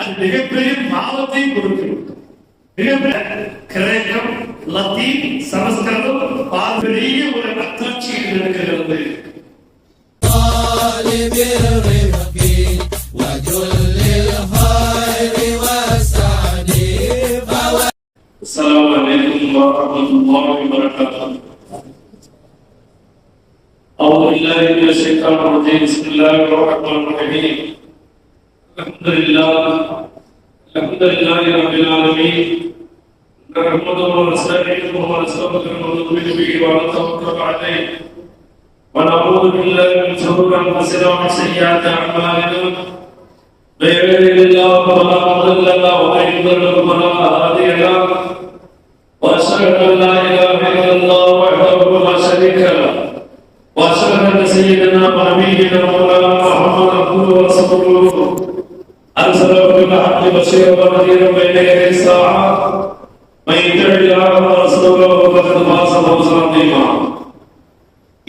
அது மிகப்பெரிய பாவத்தை கொடுக்கும். கிரேக்கம், லத்தீன், சமஸ்கிருதம் பெரிய ஒரு அத்தாட்சி இருக்கிறது. السلام عليكم ورحمة الله وبركاته. أعوذ بالله من الشيطان الرجيم. بسم الله الرحمن الرحيم. الحمد لله رب العالمين. نحمده ونستعينه ونستغفره ونؤمن به ونتوكل عليه ونعوذ بالله من شرور أنفسنا ومن سيئات أعمالنا. من يهده الله فلا مضل له ومن يضلل فلا هادي له. وأشهد أن لا إله إلا الله وحده لا شريك له وأشهد أن سيدنا ونبينا مولانا محمدا عبده ورسوله أرسله بالحق بشيرا ونذيرا بين يدي الساعة. من يطع الله ورسوله فقد فاز فوزا عظيما.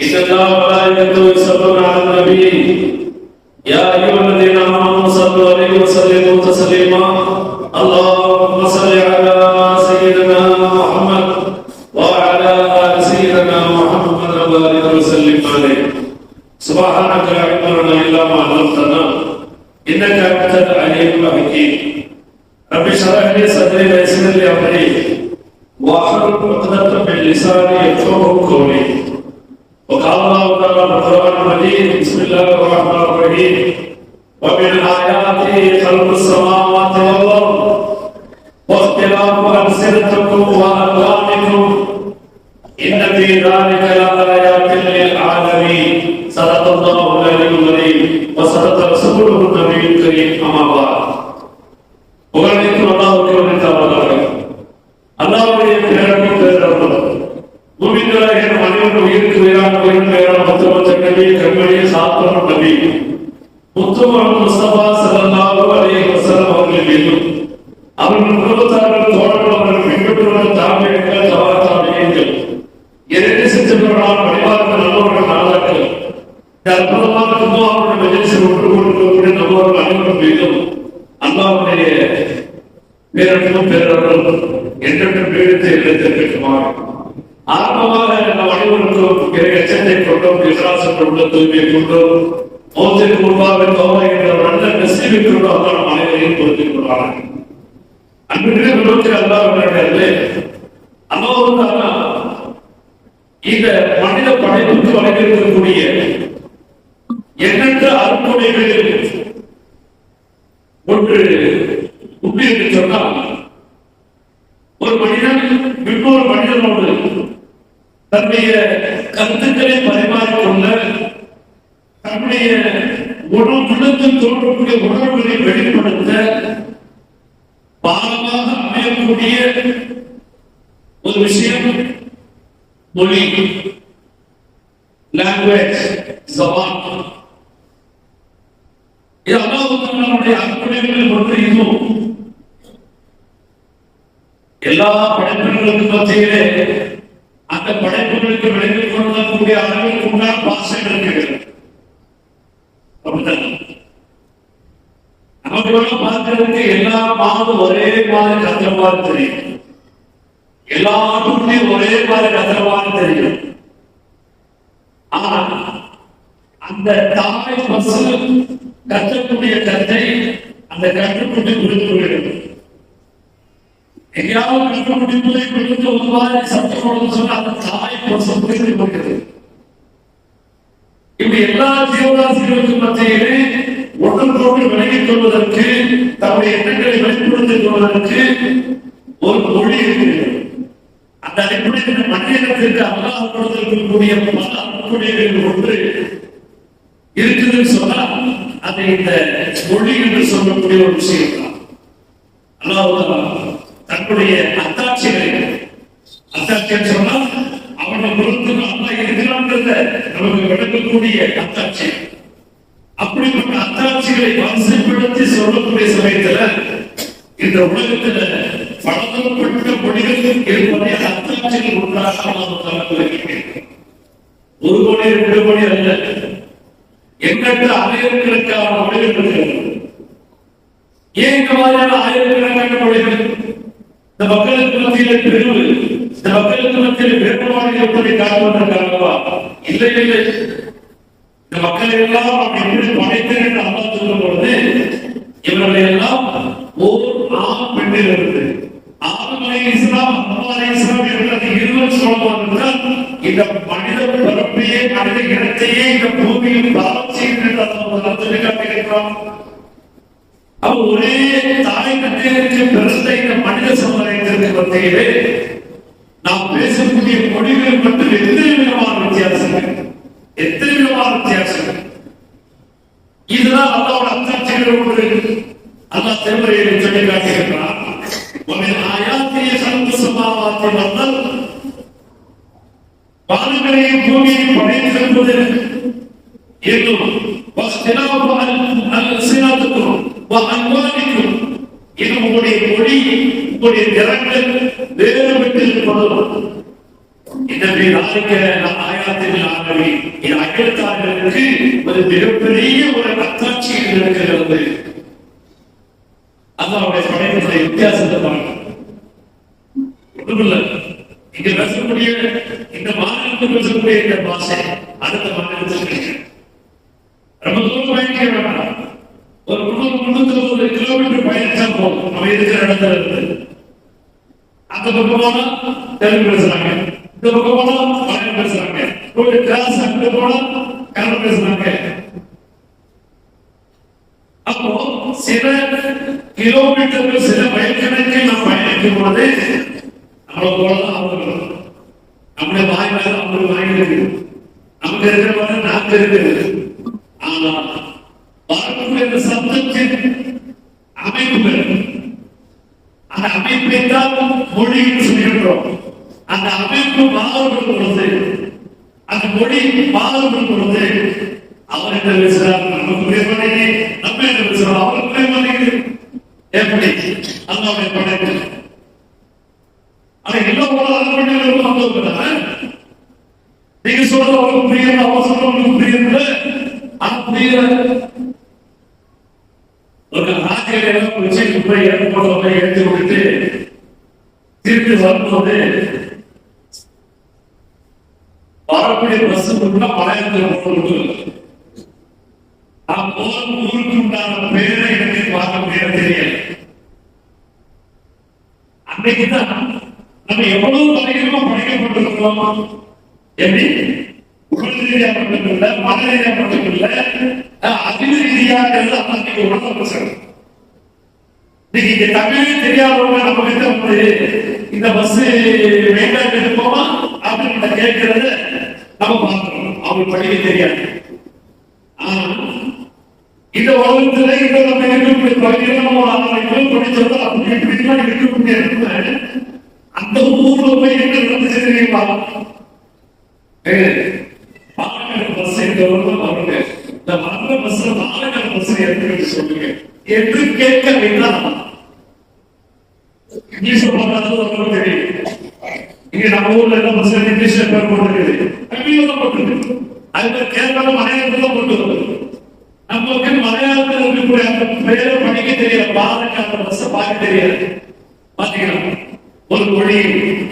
إن الله وملائكته يصلون على النبي يا أيها الذين آمنوا صلوا عليه وسلموا تسليما. اللهم صل على سيدنا محمد وعلى آل سيدنا محمد وبارك وسلم عليه. سبحانك لا علم لنا إلا ما علمتنا إنك أنت العليم الحكيم. رب اشرح لي صدري ويسر لي أمري واحلل عقدة من لساني يفقهوا قولي. وقال الله تعالى في القرآن المجيد. بسم الله الرحمن الرحيم. ومن آياته خلق السماوات والأرض واختلاف ألسنتكم وألوانكم إن في ذلك لآيات للعالمين. صدق الله العلي العظيم وصدق رسوله النبي الكريم. أما بعد. புகழனைத்து அல்லாஹ்வுக்கு உரித்தாவதாக. அல்லாஹ்வுடைய பேரன்பும் பேரருளும் மூமின்களாகிய மனிதர்கள் உயிருக்கு உயிரான முத்தமற்ற நபி கண்மணிய சாத்தனும் நபி முத்துமன் முஸ்தபா ஸல்லல்லாஹு அலைஹி வஸல்லம் அவர்கள் மீதும் அவர்கள் குடும்பத்தார்கள் தோழர்கள் அவர்கள் பின்பற்றுவர்கள் தாபியீன்கள் தபா தாபியீன்கள் இறைவனை சித்தப்படாமல் வழிபாடுகள் நல்லவர்கள் நாதாக்கள் இந்த அற்புதமான துவாவுடைய மஜ்லிஸில் ஒன்று கொண்டிருக்கக்கூடிய நம்மவர்கள் அனைவரும் மீதும் அல்லாஹ்வுடைய பேரன்பும் பேரருளும் என்றென்றும் நீடித்து நிலைத்திருக்குமாறு ஆரம்பமாக நம் அனைவருக்கும் பிற எச்சத்தை கொண்டோம் இஸ்லாசற்ற உள்ள தூய்மையை கொண்டோம் மௌத்திற்கு முன்பாக தௌபா என்ற நல்ல நசீபை கொண்டோம். அல்லாஹ் நம் அனைவரையும் பொறுத்துக் கொள்வார். அன்பிற்கு விரோதி அல்லாஹ்விடத்திலே அல்லாஹ் இந்த மனித படைப்புக்கு வழங்கியிருக்கக்கூடிய எண்ணற்ற அருட்கொடைகளில் ஒன்று உண்மை என்று சொன்னால், ஒரு மனிதன் இன்னொரு மனிதனோடு தன்னுடைய கருத்துக்களை பரிமாறிக்கொள்ள, தன்னுடைய உள்ளத்தில் தோன்றக்கூடிய உணர்வுகளை வெளிப்படுத்த பாலமாக அமையக்கூடிய ஒரு விஷயம் மொழி, லாங்குவேஜ், ஜபான். இது அல்லாஹ்வுடைய அற்புதங்களில் ஒன்று. இதுவும் எல்லா படைப்புகளுக்கு மத்தியிலே அந்த படைப்புகளுக்கு விளங்கிக் கொள்ளக்கூடிய அளவிற்கு உண்டான பாசங்கள் இருக்கிறது. நமக்கு பார்க்கிறதுக்கு எல்லா மாதம் ஒரே மாதிரி கத்திரவாறு தெரியும், எல்லா ஆட்டுக்குள்ளையும் ஒரே மாதிரி கத்திரவாறு தெரியும். ஆனா அந்த தாய் பசு கத்தக்கூடிய கத்தை அந்த கற்றுக்குட்டி கொடுத்து எங்கேயாவது கற்றுக்குட்டிகளை கொடுத்து ஒரு மாதிரி சத்தம் சொன்ன அந்த தாய் பசு புரிந்து கொள்கிறது. இப்படி எல்லா ஜீவராசிகளுக்கு மத்தியிலே ஒன்றுக்கொன்று விலகிக் கொள்வதற்கு, தன்னுடைய எண்ணங்களை வெளிப்படுத்திக் கொள்வதற்கு ஒரு மொழி இருக்கிறது. அந்த அடிப்படையில் மனிதத்திற்கு அல்லாஹ் கொடுத்திருக்கக்கூடிய பல அற்புதங்கள் ஒன்று இருக்குதுன்னு சொன்னால் அதை இந்த மொழி என்று சொல்லக்கூடிய ஒரு விஷயம் தான். அல்லாஹ் தன்னுடைய அத்தாட்சிகளை, அத்தாட்சின்னு சொன்னால் அவனை பொறுத்து அல்லாஹ் இருக்கிறான்றத நமக்கு விளக்கக்கூடிய அத்தாட்சி. அப்படிப்பட்ட அத்தாட்சிகளை வரிசைப்படுத்தி சொல்லக்கூடிய சமயத்துல இந்த உலகத்துல பலதரப்பட்ட மொழிகள் இருப்பதை அத்தாட்சிகள் ஒன்றாக ஒரு மொழி ரெண்டு மொழி அல்ல, எண்ணற்ற ஆயிரக்கணக்கான மொழிகள் இருக்கிறது. ஏன் இந்த மாதிரியான ஆயிரக்கணக்கான மொழிகள்? இந்த மக்களுக்கு மத்தியில் பிரிவு, இந்த மக்களுக்கு மத்தியில் வேறுபாடு இருப்பதை காட்டுவதற்காகவா? இல்லை இல்லை. இந்த மக்களை எல்லாம் அப்படி படைத்தேன் என்று அம்மா சொல்லும் பொழுது இவர்களை எல்லாம் ஓர் ஆண் பெண்ணில் இருந்து ஆண்களை இஸ்லாம் அம்மாலை இஸ்லாம் என்று இருவர் சொல்லுவார்கள். இந்த மனித பிறப்பையே மனித இனத்தையே இந்த பூமியில் தாழ்ச்சியில் காட்டியிருக்கிறோம். அவ ஒரே தாய் கட்டிற்கு பிறந்த இந்த மனித சமுதாயத்திற்கு மத்தியிலே நாம் பேசக்கூடிய மொழிகள் மட்டும் எத்தனை விதமான வித்தியாசங்கள், எத்தனை விதமான வித்தியாசங்கள். இதுதான் அல்லாவோட அத்தாட்சிகள் ஒன்று. அல்லாஹ் திருமறையில் சொல்லி காட்டுகிறார். வானங்களையும் பூமியையும் படைத்திருப்பது என்னும் உங்களுடைய மொழி, உங்களுடைய திறங்கள் வேறுபட்டு இருப்பதும் இந்த ஆயாத்தில் ஆகவே இது அகிலத்தார்களுக்கு ஒரு மிகப்பெரிய ஒரு அத்தாட்சி இருக்கிறது. அல்லாஹ்வுடைய படைப்புடைய வித்தியாசத்தை பார்க்கணும். ஒன்றுமில்லை, இங்க பேசக்கூடிய இந்த மாநிலத்தில் பேசக்கூடிய இந்த பாஷை அடுத்த மாநிலத்தில் ரொம்ப தூரம் பயணிக்க வேண்டாம். ஒரு 330 கிலோமீட்டர் பயணிச்சா போதும். நம்ம இருக்கிற இடத்துல இருந்து அந்த பக்கம் போனா தெலுங்கு பேசுறாங்க, இந்த பக்கம் போனா மலையாளம் பேசுறாங்க, ஒரு கிளாஸ் அங்க போனா கன்னடம் பேசுறாங்க. அப்போ சில கிலோமீட்டர்கள் சில மைல்கணக்கில் நாம் பயணிக்கும் போது நம்மளை போலதான் அவர்களும் நம்முடைய வாய் மேல அவங்களுக்கு வாங்கி இருக்குது, நமக்கு இருக்கிற போல நாக்கு இருக்குது. ஆனால் வரக்கூடிய சப்தத்தின் அமைப்புகள், அந்த அமைப்பை தான் மொழி என்று சொல்கின்றோம். அந்த அமைப்பு மாறுபடும் பொழுது, அந்த மொழி மாறுபடும் பொழுது அவர் என்ன பேசுறார், நமக்குரிய மனைவி நம்ம என்ன பேசுறோம், அவருக்குரிய மனைவி எப்படி அல்லாஹ்வுடைய படைப்பு. ஆனா எல்லா போராட்டங்களும் வந்தவங்க நீங்க சொல்றது அவருக்கு புரியல, அவர் சொல்றவங்களுக்கு புரியல. ஆனா புரியல. ஒரு ராஜ்யம் வச்சு போய் ஏற்போட எடுத்து விட்டுட்டு திருப்பி வரும்போது வரக்கூடிய பஸ் மலையாளத்தில் போட்டு ஊருக்கு உண்டான பேரை எனக்கு பார்க்க முடியாது, தெரியல. அன்னைக்குதான் நம்ம எவ்வளவு பணிகளும் படைக்கப்பட்டிருக்கிறோமா, எப்படி உடல் ரீதியா மட்டுமில்ல, மன ரீதியா மட்டுமில்ல, அறிவு ரீதியாக அன்னைக்கு உணர்வு. இன்னைக்கு இங்க தமிழே தெரியாதவங்க நம்ம கிட்ட வந்து இந்த பஸ் வேண்டாம் எடுப்போமா அப்படின்னு கேட்கறத நம்ம பார்க்கிறோம். அவங்களுக்கு படிக்க தெரியாது. இந்த உலகத்துல இந்த நம்ம இருக்கக்கூடிய பகுதியில் நம்ம படிச்சோம் அப்படி இப்படிலாம் இருக்கக்கூடிய அந்த ஊர்ல போய் என்ன நடந்துச்சு தெரியுமா? பாலக்காடு பஸ் எங்க வருவோம் அவங்க இந்த வந்த பஸ்ல பாலக்காடு பஸ் எடுத்து சொல்லுங்க என்று கேட்க வேண்டாம். இங்கிலீஷ் போட்டாலும் தெரியும். இங்க நம்ம ஊர்ல என்ன பஸ் இங்கிலீஷ்ல பேர் போட்டுருக்குது, தமிழ்ல போட்டுருக்கு. அதுல கேரளால மலையாளத்துல போட்டு நமக்கு மலையாளத்தில் இருக்கக்கூடிய அந்த பெயரை படிக்க தெரியல, பாலக்காடு பஸ் பார்க்க தெரியாது. பாத்தீங்கன்னா ஒரு மொழி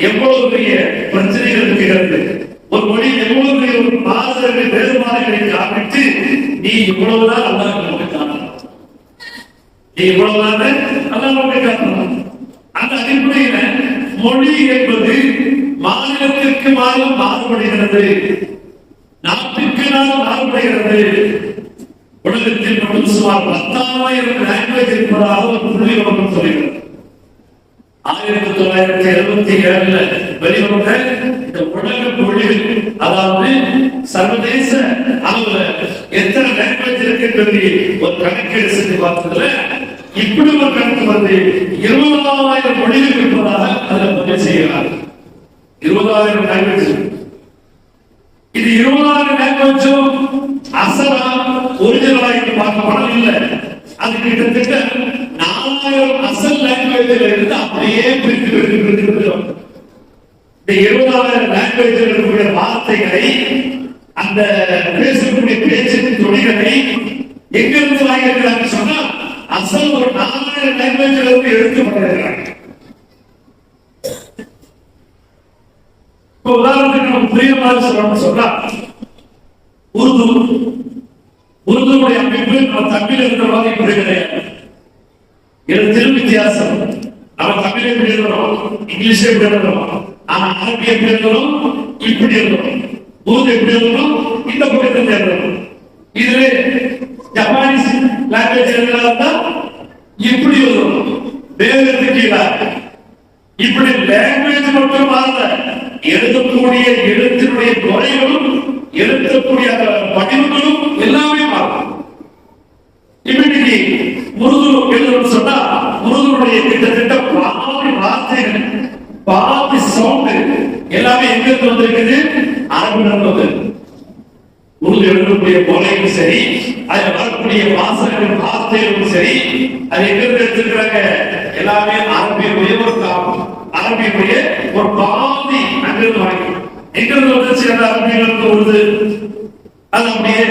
எவ்வளவு பெரிய பிரச்சனைகள் இருக்கிறது, ஒரு மொழி எவ்வளவு பெரிய ஒரு மாதிரி வேறுபாடுகளை காமிட்டு நீ இவ்வளவுதான் அல்லாஹ் காட்டணும், நீ இவ்வளவுதான் அல்லாஹ் காட்டணும். அந்த அடிப்படையில மொழி என்பது மாநிலத்திற்கு மாறுபடுகிறது, நாட்டிற்கு நாள் மாறுபடுகிறது. உலகத்தில் நமக்கு சுமார் 10,000 லாங்குவேஜ் இருப்பதாக ஒரு புள்ளி விவரம் சொல்கிறது. 1977 வெளிவந்த இந்த உலக மொழிகள், அதாவது சர்வதேச அளவுல எத்தனை லாங்குவேஜ் இருக்கு ஒரு கணக்கீடு செஞ்சு பார்த்ததுல இப்படி ஒரு கணக்கு வந்து 20,000 மொழிகள் இருப்பதாக அதில் பதிவு செய்கிறார். 20,000 லாங்குவேஜ். இது 20,000 லாங்குவேஜும் அசலா ஒரிஜினலா இங்க பார்க்கப்படம் இல்லை. அது கிட்டத்தட்ட 4,000 அசல் லாங்குவேஜ்ல இருந்து அப்படியே பிரித்து இந்த 20,000 லாங்குவேஜ்ல இருக்கக்கூடிய வார்த்தைகளை, அந்த பேசக்கூடிய பேச்சின் துணிகளை எங்கிருந்து வாங்கியிருக்கிறாங்க சொன்னா அசல் ஒரு 4,000 லாங்குவேஜ் எடுத்து பண்ணிருக்காங்க. உதாரணத்துக்கு நம்ம புரிய மாதிரி சொல்லணும்னு சொன்னா, உருதுடைய அமைப்பு நம்ம தமிழ் இருக்கிற மாதிரி இப்படி கிடையாது. எழுத்திலும் வித்தியாசம். நம்ம தமிழ் எப்படி எழுதுறோம், இங்கிலீஷ் எப்படி எழுதுறோம், ஆனா அரபி எப்படி எழுதுறோம், இப்படி எழுதுறோம். உருது எப்படி எழுதுறோம், இந்த பக்கத்தில் எழுதுறோம். இதுல ஜப்பானீஸ் லாங்குவேஜ் எழுதுறதா இப்படி எழுதுறோம், வேதத்துக்கு இப்படி லாங்குவேஜ் மட்டும் மாறல, எழுதக்கூடிய எழுத்தினுடைய முறைகளும் எழுதக்கூடிய வடிவங்களும் எல்லாமே மாறும். இன்னைக்கு உருது எழுதணும்னு சொன்னா உருதுடைய கிட்டத்தட்ட பாதி வார்த்தைகள் பாதி சவுண்ட் எல்லாமே எங்க இருந்து வந்திருக்குது, அரபிலிருந்து வந்து. உருது எழுதக்கூடிய முறையும் சரி, அதுல வரக்கூடிய வாசகங்கள் வார்த்தைகளும் சரி, அது எங்க இருந்து எடுத்திருக்கிறாங்க, எல்லாமே அரபியுடைய ஒரு காலம், அரபியுடைய ஒரு பாதி அங்கிருந்து வாங்கி எங்கிருந்து வந்துச்சு. அந்த அரபியிலிருந்து உருது அது அப்படியே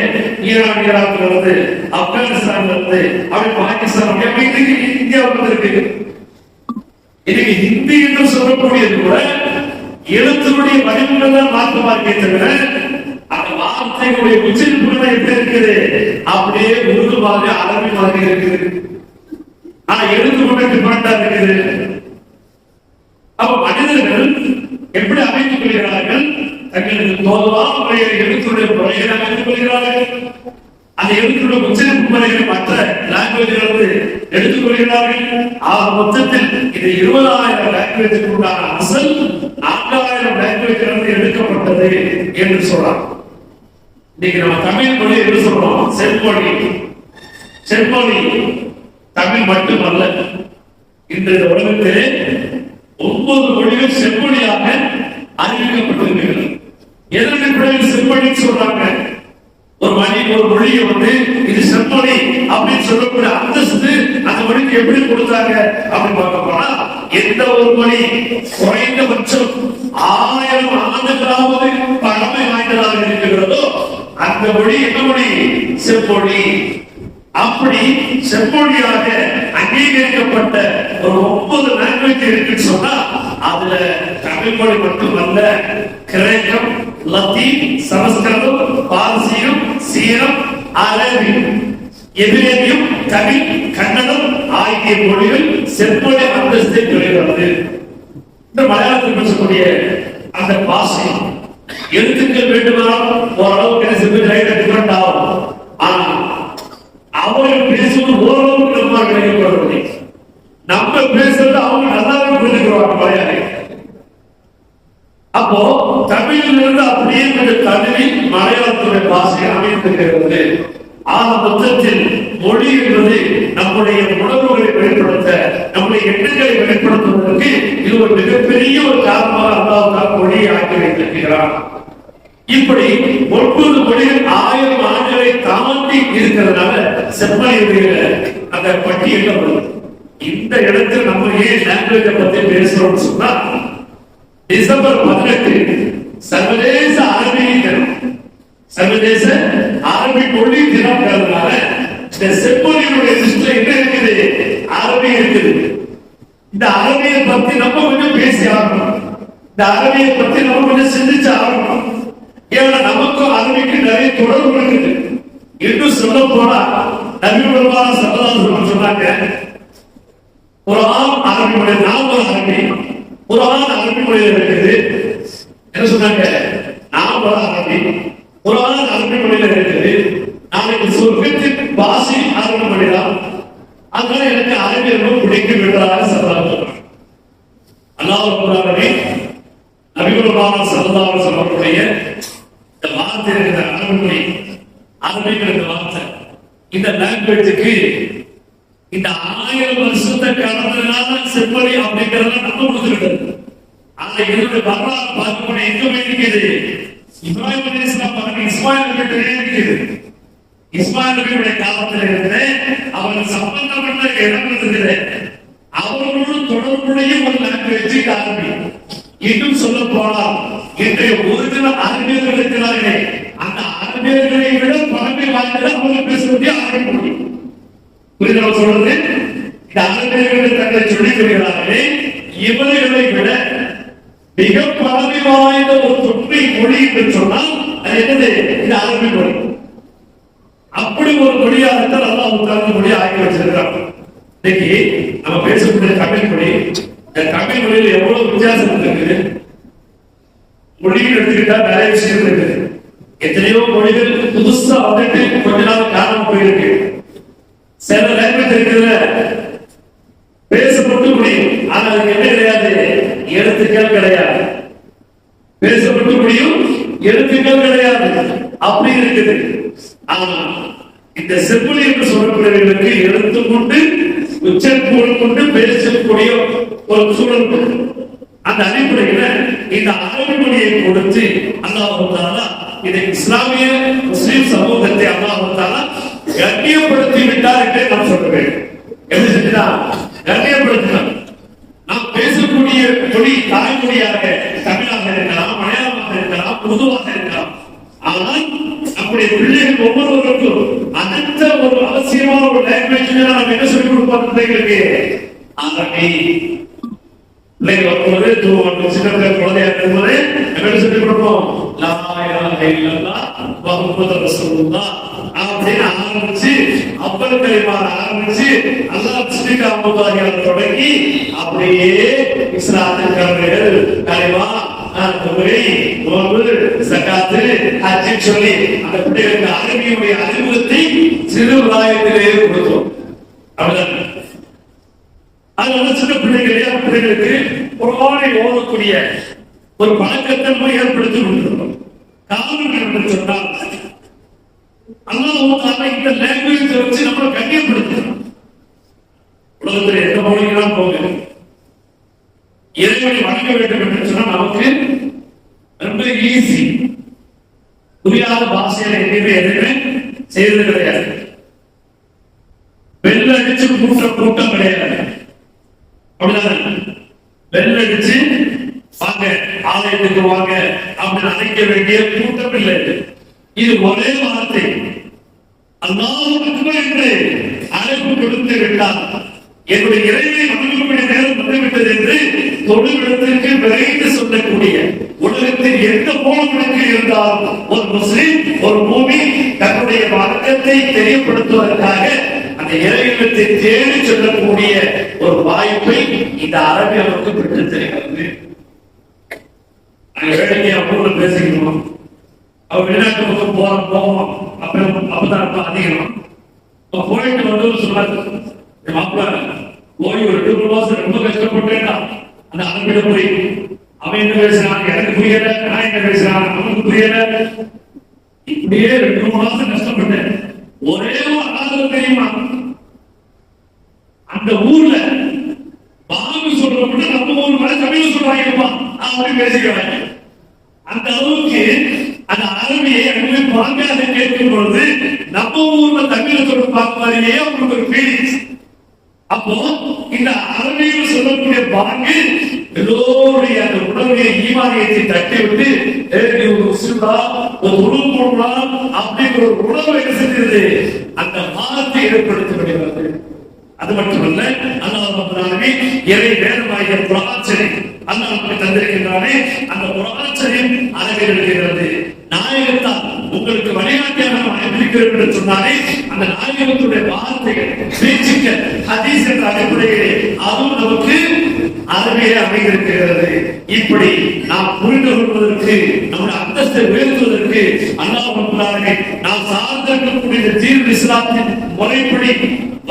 ஈரான்ல இருந்து, ஆப்கானிஸ்தான்ல இருந்து, அப்படி பாகிஸ்தான், இந்தியாவுக்கு இருக்கு. இன்னைக்கு ஹிந்தி என்று சொல்லக்கூடியது கூட எழுத்துடைய வடிவங்கள் தான் மாற்றமா இருக்கே தவிர அந்த வார்த்தைகளுடைய உச்சரிப்புகள் எப்படி இருக்குது, அப்படியே உருது மாதிரி அரபி மாதிரி இருக்குது. ஆனா எழுத்து கூட டிஃபரெண்டா இருக்குது. அப்ப மனிதர்கள் எப்படி அமைத்துக் கொள்கிறார்கள், தங்களுக்கு தோல்வான முறையில் எழுத்துடைய முறைகளை அமைத்துக் கொள்கிறார்கள். அந்த எழுத்துடைய உச்சரிப்பு முறைகளை மற்ற லாங்குவேஜிலிருந்து எடுத்துக் கொள்கிறார்கள். ஆக மொத்தத்தில் இது 20,000 லாங்குவேஜுக்கு உண்டான அசல் 4,000 லாங்குவேஜிலிருந்து எடுக்கப்பட்டது என்று சொல்றாங்க. இன்னைக்கு நம்ம தமிழ் மொழி என்று சொல்றோம் செம்மொழி. செம்மொழி தமிழ் மட்டுமல்ல, இன்றைய உலகத்திலே 9 மொழிகள் செம்மொழியாக அறிவிக்கப்பட்டிருக்கிறது. எதற்கு செம்மொழி சொல்றாங்க? ஒரு மொழியை வந்து இது செம்மொழி அப்படின்னு சொல்லக்கூடிய அந்தஸ்து அந்த மொழிக்கு எப்படி கொடுத்தாங்க அப்படின்னு பார்க்க போனா, எந்த ஒரு மொழி குறைந்தபட்சம் 1000 ஆண்டுகளாவது பழமை வாய்ந்ததாக இருக்கிறதோ அந்த மொழி என்ன மொழி? செம்மொழி. அப்படி செம்மொழியாக அங்கீகரிக்கப்பட்ட ஒரு 9 லாங்குவேஜ் இருக்குன்னு சொன்னா அதுல தமிழ் மொழி மட்டுமல்ல, கிரேக்கம், லத்தீன், சமஸ்கிருதம், பார்சியம், சீனம், அரபி, எபிரேனியம், தமிழ், கன்னடம் ஆகிய மொழிகள் செம்மொழி அந்தஸ்தை பெறுகிறது. இந்த மலையாளத்தில் பேசக்கூடிய அந்த பாஷை எழுத்துக்கள் வேண்டுமானால் ஓரளவுக்கு டிஃபரெண்ட் ஆகும். ஆனா அவர்கள் பேசுவது ஓரளவுக்கு நம்ம கிடைக்கப்படவில்லை. நம்ம பேசுறது அவங்க நல்லாவே புரிஞ்சுக்கிறாங்க மலையாளி. அப்போ தமிழில் இருந்து அப்படியே கொஞ்சம் தழுவி மலையாளத்துடைய பாஷை அமைந்திருக்கிறது. ஆக மொத்தத்தில் மொழி என்பது நம்முடைய உணர்வுகளை வெளிப்படுத்த, நம்முடைய எண்ணங்களை வெளிப்படுத்துவதற்கு இது ஒரு மிகப்பெரிய ஒரு காரணமாக அல்லாஹ் மொழியை ஆக்கி வைத்திருக்கிறார். இப்படி 9 மொழிகள் 1000 ஆண்டுகளை தாண்டி இருக்கிறதுனால செம்மொழியுடைய அந்த பட்டியல் வருது. இந்த இடத்தில் நம்ம ஏன் லாங்குவேஜை பத்தி பேசுறோம்னு சொன்னா, டிசம்பர் 18 சர்வதேச அரபி தினம், சர்வதேச அரபி மொழி தினம்ங்கிறதுனால இந்த செம்மொழியுடைய லிஸ்ட்ல என்ன இருக்குது? அரபி இருக்குது. இந்த அரபியை பத்தி நம்ம கொஞ்சம் பேசி ஆகணும். இந்த அரபியை பத்தி நம்ம கொஞ்சம் சிந்திச்சு ஆகணும். ஏன்னா நமக்கும் அரபிக்கு நிறைய தொடர்பு இருக்குது. இன்னும் சொல்ல போனா நபி பெருமானார் ஸல்லல்லாஹு அலைஹி வஸல்லம் சொன்னாங்க, குர்ஆன் அரபி மொழி, நாம அரபி, குர்ஆன் அரபி மொழியில இருக்குது. என்ன சொன்னாங்க? நாம அரபி, குர்ஆன் அரபி மொழியில இருக்குது. நாளைக்கு சொர்க்கத்தின் பாஷை அரபி மொழிதான். அதனால எனக்கு அரபி ரொம்ப பிடிக்கும் என்றார் ஸல்லல்லாஹு அலைஹி வஸல்லம். அல்லாஹ் ரப்பல் ஆலமீன் நபி பெருமானார் ஸல்லல்லாஹு அலைஹி வஸல்லம் இந்த வார்த்தை இருக்கிற அரபி மொழி, அரபிங்கிற வார்த்தை இந்த லாங்குவேஜுக்கு இந்த 1000 வருஷத்தை கடந்ததுனால செம்மொழி அப்படிங்கிறத நம்ம கொடுத்துருக்கிறது. ஆனா இதனுடைய வரலாறு பார்க்கக்கூடிய எங்க இருக்குது? இப்ராஹிம் அலைஹிஸ்ஸலாம் பாருங்க, இஸ்மாயில் நபி இருக்குது. இஸ்மாயில் நபியுடைய காலத்தில் இருந்து அவர்கள் சம்பந்தப்பட்ட இடம் இருக்குது. அவர்களோடு தொடர்புடைய ஒரு லாங்குவேஜ் அரபி. இன்னும் சொல்ல போனால் இன்றைய ஒரிஜினல் அறிஞர்கள் இருக்கிறார்களே, அந்த அறிஞர்களை விட பழமை வாய்ந்தது அவர்கள் பேசக்கூடிய அரபி மொழி. புரிதல் சொல்றது, இந்த அரபியர்கள் தங்களை சொல்லிக் கொள்கிறார்களே, இவர்களை விட மிக பழமை வாய்ந்த ஒரு தொன்மை மொழி என்று சொன்னால் அது என்னது? இந்த அரபி மொழி. அப்படி ஒரு மொழியாகத்தான் அல்லாஹ் தஆலா மொழி ஆக்கி வச்சிருக்கிறார். இன்னைக்கு நம்ம பேசக்கூடிய தமிழ் மொழி, இந்த தமிழ் மொழியில் எவ்வளவு வித்தியாசம் இருக்குது. மொழியில் எடுத்துக்கிட்டா நிறைய விஷயம் இருக்குது. எத்தனையோ மொழிகள் புதுசா வந்துட்டு கொஞ்ச நாள் காணாம போயிருக்கு. சில லாங்குவேஜ் இருக்கிற பேசப்பட்டு முடியும், ஆனா அதுக்கு என்ன கிடையாது? எழுத்துக்கள் கிடையாது. பேசப்பட்டு முடியும், எழுத்துக்கள் கிடையாது. அப்படி இருக்குது. ஆனா இந்த செம்மொழி என்று சொல்லக்கூடியவர்களுக்கு எழுத்து கொண்டு உச்சரிப்பு கொண்டு பேசக்கூடிய ஒரு சூழல். அந்த அடிப்படையில இந்த அரபி மொழியை கொடுத்து அல்லாஹ் தஆலா இதை இஸ்லாமிய முஸ்லிம் சமூகத்தை அல்லாஹ் தஆலா கண்ணியப்படுத்தி விட்டார் என்று நான் சொல்றேன். எப்படி செஞ்சா கண்ணியப்படுத்தினார்? நாம் பேசக்கூடிய மொழி தாய்மொழியாக தமிழாக இருக்கலாம், மலையாளமாக இருக்கலாம், உருதுவாக இருக்கலாம். ஆனால் நம்முடைய பிள்ளைகள் ஒவ்வொருவருக்கும் அந்த ஒரு அவசியமான ஒரு லாங்குவேஜ் நாம் என்ன சொல்லிக் கொடுப்போம்? பிள்ளைகளுக்கு அரபி. பிள்ளைகள் வரும்போது சின்ன குழந்தையா இருக்கும்போது என்ன சொல்லிக் கொடுப்போம்? லா இலாஹ இல்லல்லாஹ் முஹம்மது ரசூலுல்லாஹ் அப்படின்னு ஆரம்பிச்சு அப்பல் கலிமா ஆரம்பிச்சு அல்லாஹ் பிஸ்மில்லாஹ் தொடங்கி அப்படியே இஸ்லாத்தின் கடமைகள் கலிமா தொழுகை நோன்பு ஜகாத் ஹஜ் சொல்லி அந்த பிள்ளைகளுக்கு அரபியுடைய அறிமுகத்தை சிறு பிராயத்திலேயே கொடுத்தோம். அப்படிதான். அதனால சின்ன பிள்ளைகளுக்கு குர்ஆனை ஓதக்கூடிய ஒரு பழக்கத்தை நம்ம ஏற்படுத்தி கொடுக்கிறோம். காரணம் என்று சொன்னால் அல்லாஹ் தஆலா இந்த லாங்குவேஜ் வச்சு நம்மளை கண்ணியப்படுத்துறான். உலகத்தில் எந்த மொழிகளும் போங்க, இறைவனை வணங்க வேண்டும் என்று சொன்னால் நமக்கு ரொம்ப ஈஸி. புரியாத பாஷையில எதுவுமே செய்வது கிடையாது. வெள்ள அடிச்சு கூட்டம் கிடையாது. அப்படிதான் வெள்ள அடிச்சு வாங்க ஆலயத்துக்கு வாங்க அப்படின்னு அழைக்க வேண்டிய கூட்டம் இல்லை. இது ஒரே வார்த்தை அல்லாஹ் அக்பர் என்று அழைப்பு கொடுத்து விட்டார். என்னுடைய இறைவனை வணங்கக்கூடிய நேரம் வந்துவிட்டது என்று தொழுவிடத்திற்கு விரைந்து சொல்லக்கூடிய உலகத்தில் எந்த போனவனுக்கு இருந்தாலும் ஒரு முஸ்லிம் ஒரு மூமின் தன்னுடைய வணக்கத்தை தெரியப்படுத்துவதற்காக அந்த இறைவனத்தை தேடி சொல்லக்கூடிய ஒரு வாய்ப்பை இந்த அரபி நமக்கு பெற்று தெரிகிறது. வேடிக்கையா ஊர்ல பேசிக்கணும், அவர் வெளிநாட்டு பக்கம் போவோம் அப்பதான் அதிகம். போயிட்டு வந்து சொன்னாரு, மாப்பிள்ள போய் ஒரு 2 மாசம் ரொம்ப கஷ்டப்பட்டேன்னா அந்த அரபியில போய் அவன் என்ன பேசுறான் எனக்கு புரியல, நான் என்ன பேசுறான் அவனுக்கு புரியல. இப்படியே 2 மாசம் கஷ்டப்பட்டேன். ஒரே ஒரு ஆதரவு தெரியுமா? அந்த ஊர்ல பாங்கு சொல்றப்ப நம்ம ஊர் மேல தமிழ் சொல்றாங்கப்பா அப்படி பேசிக்கிறாங்க. அந்த அளவுக்கு அந்த அரபியை அங்கே பாங்காக கேட்கும் பொழுது நம்ம ஊர்ல தமிழ் சொல்ற பார்க்க மாதிரியே அவங்களுக்கு ஒரு ஃபீலிங்ஸ். அப்போ இந்த அரபியில் சொல்லக்கூடிய பாங்கு எல்லோருடைய அந்த உணவுடைய ஈமானியத்தை தட்டி விட்டு ஒரு முஸ்லிம்டா ஒரு உணவு போடலாம் அப்படிங்கிற ஒரு உணவு என்ன செஞ்சது அந்த மாதத்தை ஏற்படுத்தப்படுகிறது. அது மட்டுமல்ல, அல்லாஹ் இறை வேதமாகிய குர்ஆனை அல்லாஹ் நமக்கு தந்திருக்கின்றானே, அந்த குர்ஆனை அரபியில் இருக்கிறது. நாயகத்தால் உங்களுக்கு வழிகாட்டியாக அனுப்பியிருக்கிறோம் என்று சொன்னாலே அந்த நாயகத்துடைய வார்த்தைகள் பேச்சுக்கள் ஹதீஸ் என்ற அடிப்படையிலே அதுவும் நமக்கு அரபியிலே அமைந்திருக்கிறது. இப்படி நாம் புரிந்து கொள்வதற்கு நம்முடைய அந்தஸ்தை உயர்த்துவதற்கு அல்லாஹ் நாம் சார்ந்திருக்கக்கூடிய தீன் இஸ்லாத்தின் முறைப்படி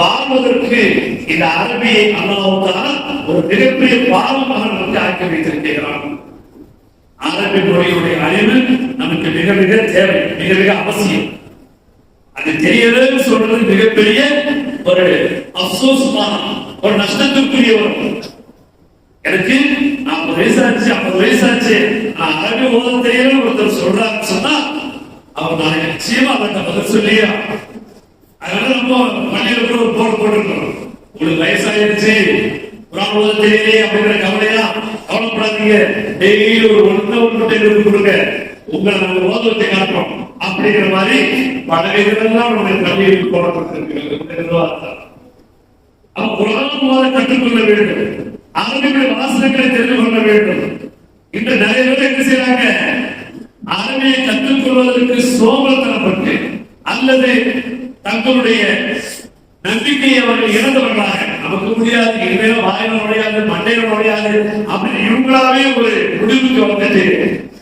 வாழ்வதற்கு இந்த அரபியை அல்லாஹ் தஆலா ஒரு மிகப்பெரிய பாவமாக நமக்கு ஆக்கி வைத்திருக்கிறான். அரபி மொழியுடைய அறிவு நமக்கு மிக மிக தேவை, மிக மிக அவசியம். அது தெரியலன்னு சொல்றது மிகப்பெரிய ஒரு அப்சோஸ்மான ஒரு நஷ்டத்திற்குரிய ஒரு. எனக்கு 40 வயசாச்சு 50 வயசாச்சு நான் அரபி ஓத தெரியல ஒருத்தர் சொல்றாரு சொன்னா அவர் நான் நிச்சயமா அவர்கிட்ட பதில் சொல்லியா. அதனால நம்ம பள்ளியில் ஒரு போர்டு போட்டுருக்கோம், உங்களுக்கு வயசாயிருச்சு குர்ஆன் ஓத தெரியலையே அப்படிங்கிற கவலையா கவலைப்படாதீங்க, டெய்லி ஒரு 1 எழுதி கொடுங்க, உங்களை நாங்கள் ஓதத்தை காட்டுறோம் அப்படிங்கிற மாதிரி பல இதெல்லாம் நம்முடைய பள்ளியில் போடப்பட்டிருக்கிறது. அவன் குரான் கற்றுக்கொள்ள வேண்டும், அரபியுடைய வாசகங்களை தெரிந்து கொள்ள வேண்டும். இன்று நிறைய பேர் என்ன செய்யறாங்க, அரபியை கற்றுக்கொள்வதற்கு சோம்பல்தனப்பட்டு அல்லது தங்களுடைய நம்பிக்கையை அவர்கள் இழந்தவர்களாக, நமக்கு முடியாது, இனிமேலும் வாயில நுழையாது, மண்டையில நுழையாது அப்படின்னு இவங்களாவே ஒரு முடிவுக்கு வந்துட்டு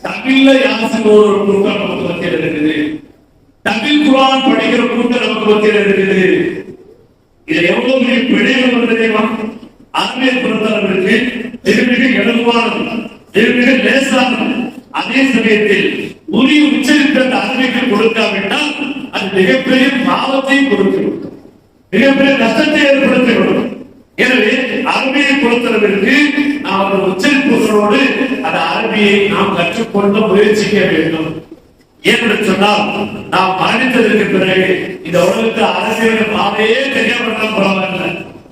தமிழ்ல யாசின் ஒரு கூட்டம் நமக்கு மத்தியில் இருக்குது, தமிழ் குரான் படிக்கிற கூட்டம் நமக்கு மத்தியில் இருக்குது. இது எவ்வளவு பெரிய பிழைகள் வந்து தெரியுமா? அரபியை பொறுத்தளவிற்கு மிக இலகுவானது, மிக லேசானது. அதே சமயத்தில் உரிய உச்சரித்த அந்த அரபிக்கு கொடுக்காவிட்டால் அது மிகப்பெரிய பாவத்தை கொடுக்கும், மிகப்பெரிய நஷ்டத்தை ஏற்படுத்திவிடும். எனவே அரபியை பொறுத்தளவிற்கு நாம் உச்சரிப்புகளோடு அந்த அரபியை நாம் கற்றுக்கொள்ள முயற்சிக்க வேண்டும். ஏன்னு சொன்னால் நாம் மரணித்ததற்கு பிறகு இந்த உலகத்து அரசியல் பாதையே தெரியாம பரவாயில்ல,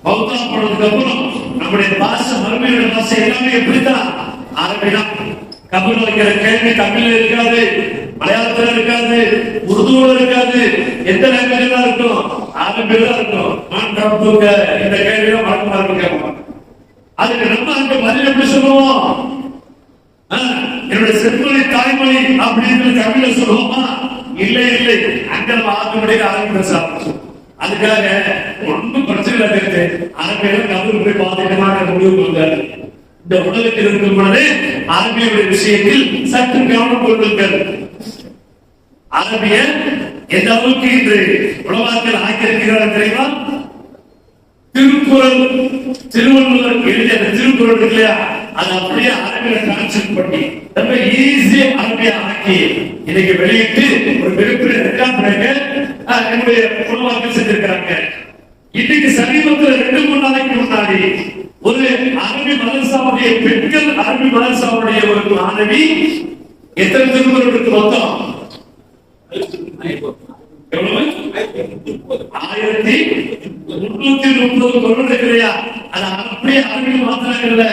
மௌத்தா போனதுக்கு அப்புறம் நம்முடைய பாஷை, மறுமையோட பாஷை எல்லாமே எப்படித்தான் அரபிதான். கபூர் வைக்கிற கேள்வி தமிழ்ல இருக்காது, மலையாளத்துல இருக்காது, உருதுல இருக்காது, எந்த லாங்குவேஜ்ல இருக்கும், அரபில இருக்கும். இந்த கேள்வியெல்லாம் வழக்கமா இருக்க, அதுக்கு நம்ம அங்க பதில் எப்படி சொல்லுவோம்? என்னுடைய செம்மொழி தாய்மொழி அப்படின்னு தமிழ்ல சொல்லுவோமா? இல்லை இல்லை, அங்க நம்ம ஆத்மடைய அரபி பேச ஆரம்பிச்சோம். அதுக்காக ஒன்றும் பிரச்சனை இருக்கு, அரபியில கபூர் போய் பாதிக்கமான முடிவு வந்தாரு. இந்த உலகத்தில் இருக்கும் பொழுது அரபியுடைய விஷயத்தில் சற்று கவனம் கொள்ளுங்கள். அரபிய எந்த அளவுக்கு இன்று உலகத்தில் ஆக்கியிருக்கிறார் தெரியுமா? திருக்குறள், திருவள்ளுவர் எழுதிய திருக்குறள் இருக்கு இல்லையா, அது அப்படியே அரபியில டிரான்ஸ்லேட் பண்ணி ரொம்ப ஈஸியா அரபியா ஆக்கி இன்னைக்கு வெளியிட்டு ஒரு மிகப்பெரிய ரெக்கார்ட் பிரேக்க என்னுடைய உலகத்தில் செஞ்சிருக்கிறாங்க. இன்னைக்கு சமீபத்தில் 2-3 நாளைக்கு முன்னாடி ஒரு அரபி மதரசாவுடைய பெண்கள் அரபி மதரசாவுடைய ஒரு மாணவி எத்தனை திருக்குறளுக்கு மொத்தம் 1330 குறள் இருக்கிறையா? அது அப்படியே அரபியில் மாத்திராங்கல்ல,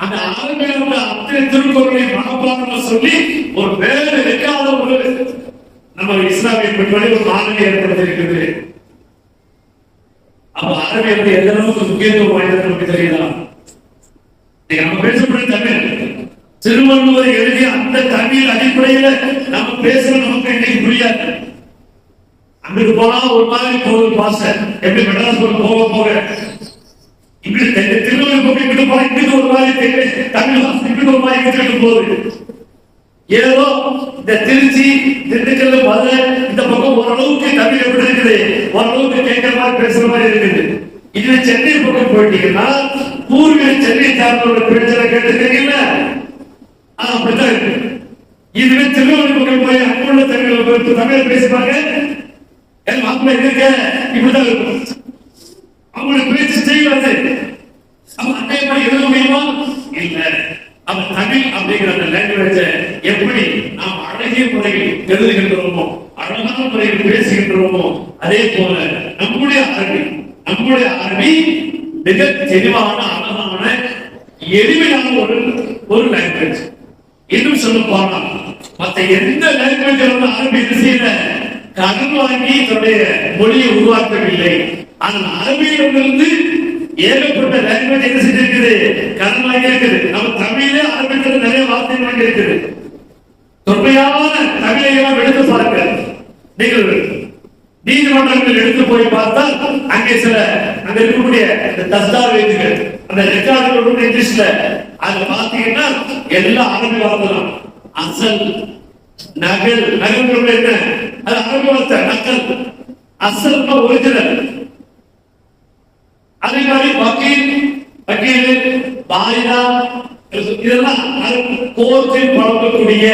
அந்த அரபியில் அத்தனை திருக்குறளை மனப்பாடம் சொல்லி ஒரு வேறு இருக்காத ஒரு நம்ம இஸ்லாமிய பெண்களை ஒரு மாணவி ஏற்படுத்தியிருக்கிறது. அப்ப அரபியல் எந்த அளவுக்கு முக்கியத்துவம் வாய்ந்தது நமக்கு தெரியுதா? நம்ம பேசப்படும் தமிழ், திருவள்ளுவர் எழுதிய அந்த தமிழ் அடிப்படையில நம்ம பேசுறது நமக்கு இன்னைக்கு புரியாது. அங்கிட்டு போனா ஒரு மாதிரி போகுது பாச, எப்படி மெட்ராஸ் போக போக இங்கிட்டு திருவள்ளுவர் போக இங்கிட்டு போனா இங்கிட்டு ஒரு மாதிரி தமிழ் வாசம் இங்கிட்டு ஒரு மாதிரி இங்கிட்டு போகுது. ஏதோ இந்த திருச்சி, திண்டுக்கல், மதுரை இந்த பக்கம் ஓரளவுக்கு தமிழ் எப்படி இருக்குது, ஓரளவுக்கு கேட்கிற மாதிரி பேசுற மாதிரி இருக்குது. இதுல சென்னை பக்கம் போயிட்டீங்கன்னா பூர்வீக சென்னை சார்ந்தோட பேச்சல கேட்டுருக்கீங்கல்ல, அப்படித்தான் இருக்கு. இதுவே திருவள்ளுவர் பக்கம் போய் அங்குள்ள தமிழ் பேசுவாங்க, என் மாப்பிள்ள இருக்க இப்படிதான் இருக்கும். அவங்களுக்கு பேச்சு செய்யாது. அவன் அதே மாதிரி எழுத முடியுமா? இல்ல. அவன் தமிழ் அப்படிங்கிற அந்த லாங்குவேஜ எப்படி நாம் அழகிய முறையில் எழுதுகின்றோமோ, அழகான முறையில் பேசுகின்றோமோ, அதே போல நம்முடைய அரபி மிக தெளிவான, அழகான, எளிமையான ஒரு லாங்குவேஜ். இன்னும் சொல்ல போனால் மற்ற எந்த லாங்குவேஜ் அரபி திசையில கடன் வாங்கி தன்னுடைய மொழியை உருவாக்கவில்லை. ஆனால் அரபியிலிருந்து ஏகப்பட்ட லாங்குவேஜ் என்ன செஞ்சிருக்குது, கடன் வாங்கி இருக்குது. நம்ம தமிழே அரபியில் நிறைய வார்த்தைகள் வாங்கி இருக்குது. தொன்மையான தமிழை எல்லாம் எடுத்து பாருங்க. நீங்கள் நீதிமன்றங்கள் எடுத்து போய் பார்த்தால் அங்கே அங்க இருக்கக்கூடிய தஸ்தாவேஜுகள், அந்த ரெக்கார்டுகள் இங்கிலீஷ்ல அங்க பாத்தீங்கன்னா எல்லாம் அரபி வார்த்தை தான். அசல், நகல், நகல் என்ன, அது அரபி வார்த்தை. நகல் அசல் ஒரிஜினல். அதே மாதிரி வக்கீல், பாயிதா, இதெல்லாம் கோர்ட்டில் பழக்கக்கூடிய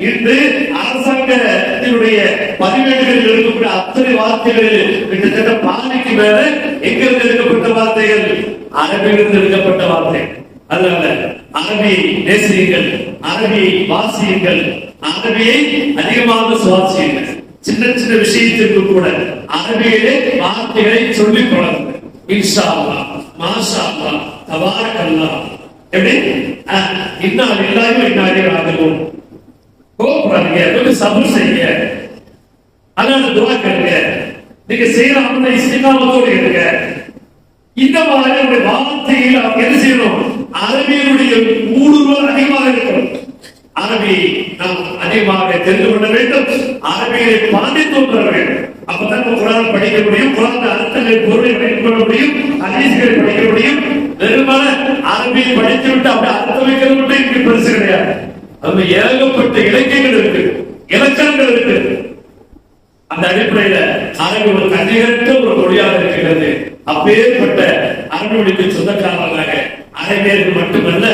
இன்று அரசாங்கத்தினுடைய பதிவேடுகளில் இருக்கக்கூடிய அத்தனை வார்த்தைகளில் கிட்டத்தட்ட பாதிக்கு மேல எங்கிருந்து எடுக்கப்பட்ட வார்த்தைகள், அரபியிலிருந்து எடுக்கப்பட்ட வார்த்தை. அதனால அரபியை நேசியுங்கள், அரபியை வாசியுங்கள், அரபியை அதிகமாக சுவாசியுங்கள். சின்ன சின்ன விஷயத்திற்கு கூட அரபியிலே வார்த்தைகளை சொல்லிக் கொள்ளுங்கள். இன்ஷா அல்லாஹ், மாஷா அல்லாஹ், தபாரக் அல்லாஹ். எப்படி இன்னா லில்லாஹி வ இன்னா இலைஹி ராஜிஊன். கோபப்படாதீங்க, கொஞ்சம் சபர் செய்யுங்க, அல்லாஹ்வை துஆ கேளுங்க. நீங்க செய்யற அமலை இஸ்திகாமத்தோடு இருங்க. இந்த மாதிரி நம்முடைய வார்த்தையில் அவங்க என்ன செய்யணும்? அரபியனுடைய ஊடுருவல் அதிகமாக இருக்கும். அரபி நாம் அதிகமாக தெரிந்து கொள்ள வேண்டும். அரபியை பாண்டித்துவம் பெற வேண்டும். அப்பதான் நம்ம குரான் படிக்க முடியும், குரான் அர்த்தங்கள் பொருளை விளங்கிக் கொள்ள முடியும், ஹதீஸ்களை படிக்க முடியும். வெறுமன அரபியை படித்து விட்டு அப்படி அர்த்தம் வைக்கிறது மட்டும் இங்கு பெருசு கிடையாது. அது ஏகப்பட்ட இலக்கியங்கள் இருக்கு, இலக்கணங்கள் இருக்கு. அந்த அடிப்படையில அரபி ஒரு கண்ணிகரற்ற ஒரு மொழியாக இருக்கிறது. அப்பேற்பட்ட அரபி மொழிக்கு சொந்தக்காரர்களாக அரபியர்கள் மட்டுமல்ல,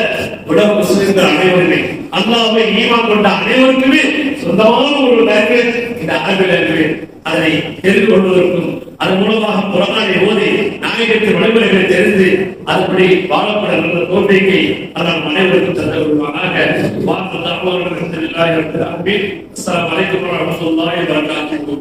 உலக முஸ்லிம்கள் அனைவருமே, அல்லாஹ்வை ஈமான் கொண்ட அனைவருக்குமே சொந்தமான ஒரு லாங்குவேஜ் இந்த அரபி லாங்குவேஜ். அதனை தெரிந்து கொள்வதற்கும் அதன் மூலமாக குர்ஆனை ஓதி நாயகத்தின் வழிமுறைகளை தெரிந்து அதுபடி வாழப்பட நல்ல தோல்வியை அதனால் அனைவருக்கும் தந்து கொள்வானாக. அஸ்ஸலாமு அலைக்கும் வரஹ்மத்துல்லாஹி வபரகாத்துஹு.